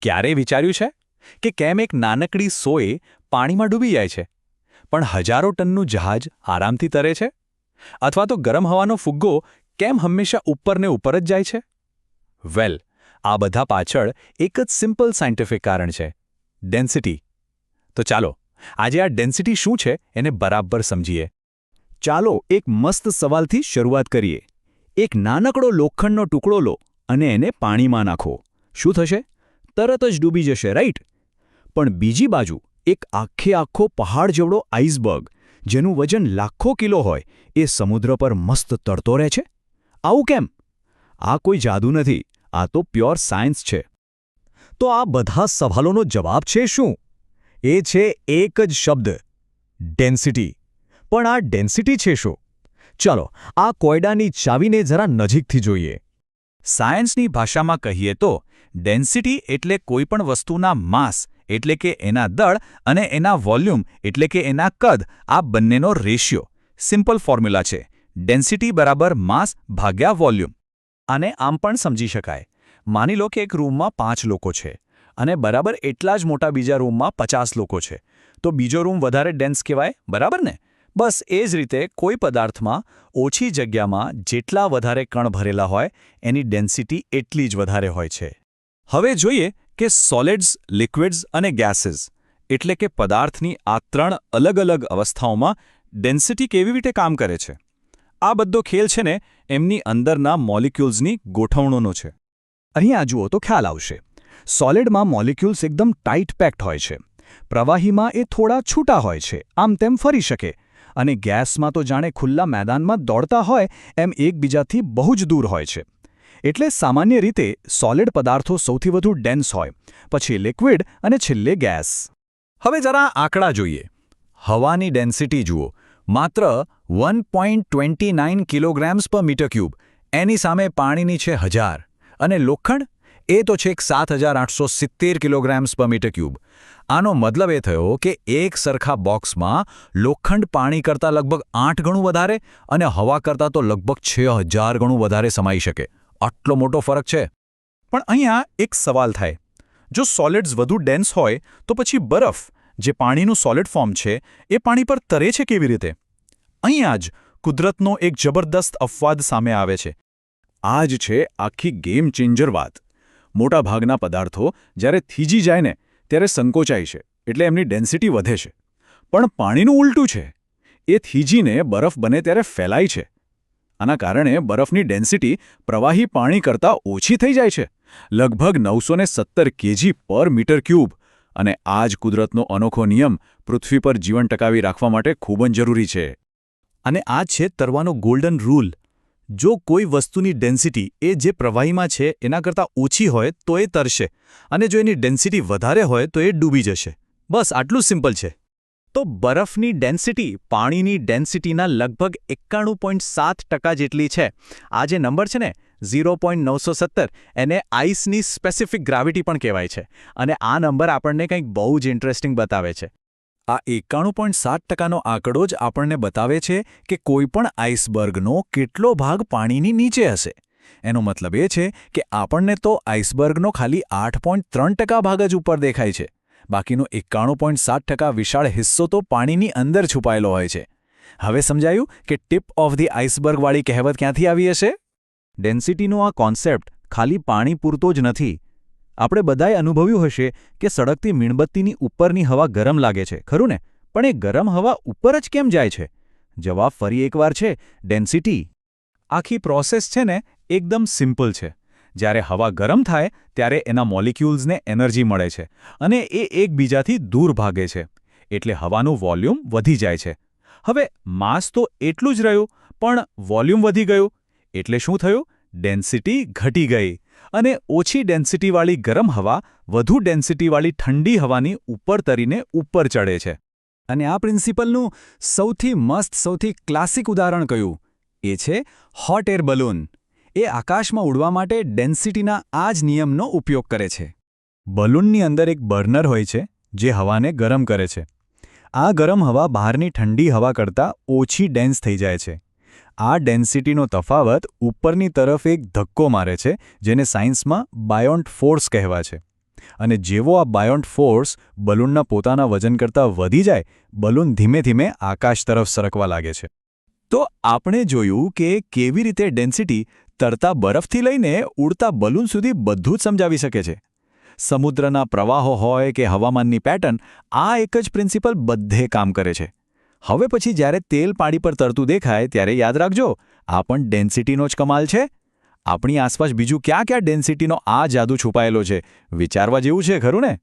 ક્યારે વિચાર્યું છે કે કેમ એક નાનકડી સોય પાણીમાં ડૂબી જાય છે પણ હજારો ટનનું જહાજ આરામથી તરે છે? અથવા તો ગરમ હવાનો ફુગ્ગો કેમ હંમેશા ઉપરને ઉપર જ જાય છે? વેલ, આ બધા પાછળ એક જ સિમ્પલ સાયન્ટિફિક કારણ છે: ડેન્સિટી. તો ચાલો આજે આ ડેન્સિટી શું છે એને બરાબર સમજીએ. ચાલો એક મસ્ત સવાલથી શરૂઆત કરીએ. એક નાનકડો લોખંડનો ટુકડો લો અને એને પાણીમાં નાખો. શું થશે? તરત જ ડૂબી જશે, રાઈટ? પણ બીજી બાજુ એક આખો પહાડ જેવડો આઈસબર્ગ, જેનું વજન લાખો કિલો હોય, એ સમુદ્ર પર મસ્ત તરતો રહે છે. આવું કેમ? આ કોઈ જાદુ નથી, આ તો પ્યોર સાયન્સ છે. તો આ બધા સવાલોનો જવાબ છે શું? એ છે એક જ શબ્દ: ડેન્સિટી. પણ આ ડેન્સિટી છે શું? ચાલો આ કોયડાની ચાવીને જરા નજીકથી જોઈએ. સાયન્સની ભાષામાં કહીએ તો ડેન્સિટી એટલે કોઈપણ વસ્તુના માસ એટલે કે એના દળ અને એના વોલ્યુમ એટલે કે એના કદ, આ બંનેનો રેશિયો. સિમ્પલ ફોર્મ્યુલા છે: ડેન્સિટી બરાબર માસ ભાગ્યા વોલ્યુમ. આને આમ પણ સમજી શકાય. માની લો કે એક રૂમમાં 5 લોકો છે અને બરાબર એટલા જ મોટા બીજા રૂમમાં 50 લોકો છે, તો બીજો રૂમ વધારે ડેન્સ કહેવાય, બરાબર ને? બસ એ જ રીતે કોઈ પદાર્થમાં ઓછી જગ્યામાં જેટલા વધારે કણ ભરેલા હોય એની ડેન્સિટી એટલી જ વધારે હોય છે. હવે જોઈએ કે સોલિડ્સ, લિક્વિડ્સ અને ગેસીસ એટલે કે પદાર્થની આ 3 અલગ અલગ અવસ્થાઓમાં ડેન્સિટી કેવી રીતે કામ કરે છે. આ બધો ખેલ છે ને એમની અંદરના મોલિક્યુલ્સની ગોઠવણોનો છે. અહીં આ જુઓ તો ખ્યાલ આવશે. સોલિડમાં મોલિક્યુલ્સ એકદમ ટાઈટ પેક્ડ હોય છે. પ્રવાહીમાં એ થોડા છૂટા હોય છે, આમ તેમ ફરી શકે. અને ગેસમાં તો જાણે ખુલ્લા મેદાનમાં દોડતા હોય એમ એકબીજાથી બહુ જ દૂર હોય છે. એટલે સામાન્ય રીતે સોલિડ પદાર્થો સૌથી વધુ ડેન્સ હોય, પછી લિક્વિડ અને છેલ્લે ગેસ. હવે જરા આંકડા જોઈએ. હવાની ડેન્સિટી જુઓ, માત્ર 1.29 કિલોગ્રામ્સ પર મીટર ક્યુબ. એની સામે પાણીની છે 1000. અને લોખંડ? એ તો છેક 7870 કિલોગ્રામ્સ પર મીટર ક્યુબ. આનો મતલબ એ થયો કે એક સરખા બોક્સમાં લોખંડ પાણી કરતાં લગભગ 8 ગણું વધારે અને હવા કરતાં તો લગભગ 6000 ગણું વધારે સમાઈ શકે. આટલો મોટો ફરક છે. પણ અહીંયા એક સવાલ થાય: જો સોલિડ્સ વધુ ડેન્સ હોય તો પછી બરફ, જે પાણીનું સોલિડ ફોર્મ છે, એ પાણી પર તરે છે કેવી રીતે? અહીંયા જ કુદરતનો એક જબરદસ્ત અપવાદ સામે આવે છે. આ જ છે આખી ગેમ ચેન્જર વાત. મોટાભાગના પદાર્થો જ્યારે થીજી જાય ને ત્યારે સંકોચાય છે, એટલે એમની ડેન્સિટી વધે છે. પણ પાણીનું ઉલટું છે. એ થીજીને બરફ બને ત્યારે ફેલાય છે. આના કારણે બરફની ડેન્સિટી પ્રવાહી પાણી કરતાં ઓછી થઈ જાય છે, લગભગ 917 kg પર મીટર ક્યુબ. અને આ જ કુદરતનો અનોખો નિયમ પૃથ્વી પર જીવન ટકાવી રાખવા માટે ખૂબ જ જરૂરી છે. અને આ છે તરવાનો ગોલ્ડન રૂલ. જો કોઈ વસ્તુની ડેન્સિટી એ જે પ્રવાહીમાં છે એના કરતાં ઓછી હોય તો એ તરશે, અને જો એની ડેન્સિટી વધારે હોય તો એ ડૂબી જશે. બસ આટલું સિમ્પલ છે. તો બરફની ડેન્સિટી પાણીની ડેન્સિટીના લગભગ 91.7% જેટલી છે. આ જે નંબર છે ને 0.917, એને આઈસની સ્પેસિફિક ગ્રેવિટી પણ કહેવાય છે. અને આ નંબર આપણને કંઈક બહુ જ ઇન્ટરેસ્ટિંગ બતાવે છે. આ 91.7%નો આંકડો જ આપણને બતાવે છે કે કોઈપણ આઈસબર્ગનો કેટલો ભાગ પાણીની નીચે હશે. એનો મતલબ એ છે કે આપણને તો આઈસબર્ગનો ખાલી 8.3% ભાગ જ ઉપર દેખાય છે. બાકીનો 91.7% વિશાળ હિસ્સો તો પાણીની અંદર છુપાયેલો હોય છે. હવે સમજાયું કે ટીપ ઓફ ધી આઈસબર્ગવાળી કહેવત ક્યાંથી આવી હશે? ડેન્સિટીનો આ કોન્સેપ્ટ ખાલી પાણી પૂરતો જ નથી. આપણે બધાએ અનુભવ્યું હશે કે સળગતી મીણબત્તીની ઉપરની હવા ગરમ લાગે છે, ખરું ને? પણ એ ગરમ હવા ઉપર જ કેમ જાય છે? જવાબ ફરી એકવાર છે: ડેન્સિટી. આખી પ્રોસેસ છે ને એકદમ સિમ્પલ છે. જ્યારે હવા ગરમ થાય ત્યારે એના મોલિક્યુલ્સને એનર્જી મળે છે અને એ એકબીજાથી દૂર ભાગે છે. એટલે હવાનું વોલ્યુમ વધી જાય છે. હવે માસ તો એટલું જ રહ્યું, પણ વોલ્યુમ વધી ગયું. એટલે શું થયું? ડેન્સિટી ઘટી ગઈ. અને ઓછી ડેન્સિટીવાળી ગરમ હવા વધુ ડેન્સિટીવાળી ઠંડી હવાની ઉપર તરીને ઉપર ચડે છે. અને આ પ્રિન્સિપલનું સૌથી મસ્ત, સૌથી ક્લાસિક ઉદાહરણ કયું? એ છે હોટ એર બલૂન. એ આકાશમાં ઉડવા માટે ડેન્સિટીના આ જ નિયમનો ઉપયોગ કરે છે. બલૂનની અંદર એક બર્નર હોય છે જે હવાને ગરમ કરે છે. આ ગરમ હવા બહારની ઠંડી હવા કરતાં ઓછી ડેન્સ થઈ જાય છે. આ ડેન્સિટીનો તફાવત ઉપરની તરફ એક ધક્કો મારે છે, જેને સાયન્સમાં બાયોન્ટ ફોર્સ કહેવાય છે. અને જેવો આ બાયોન્ટ ફોર્સ બલૂનના પોતાના વજન કરતાં વધી જાય બલૂન ધીમે ધીમે આકાશ તરફ સરકવા લાગે છે. તો આપણે જોયું કે કેવી રીતે ડેન્સિટી તરતા બરફથી લઈને ઉડતા બલૂન સુધી બધું જ સમજાવી શકે છે. સમુદ્રના પ્રવાહો હોય કે હવામાનની પેટર્ન, આ એક જ પ્રિન્સિપલ બધે કામ કરે છે. હવે પછી જ્યારે તેલ પાણી પર તરતું દેખાય ત્યારે યાદ રાખજો, આ પણ ડેન્સિટીનો જ કમાલ છે. આપણી આસપાસ બીજું ક્યાં ક્યાં ડેન્સિટીનો આ જાદુ છુપાયેલો છે, વિચારવા જેવું છે ખરું ને?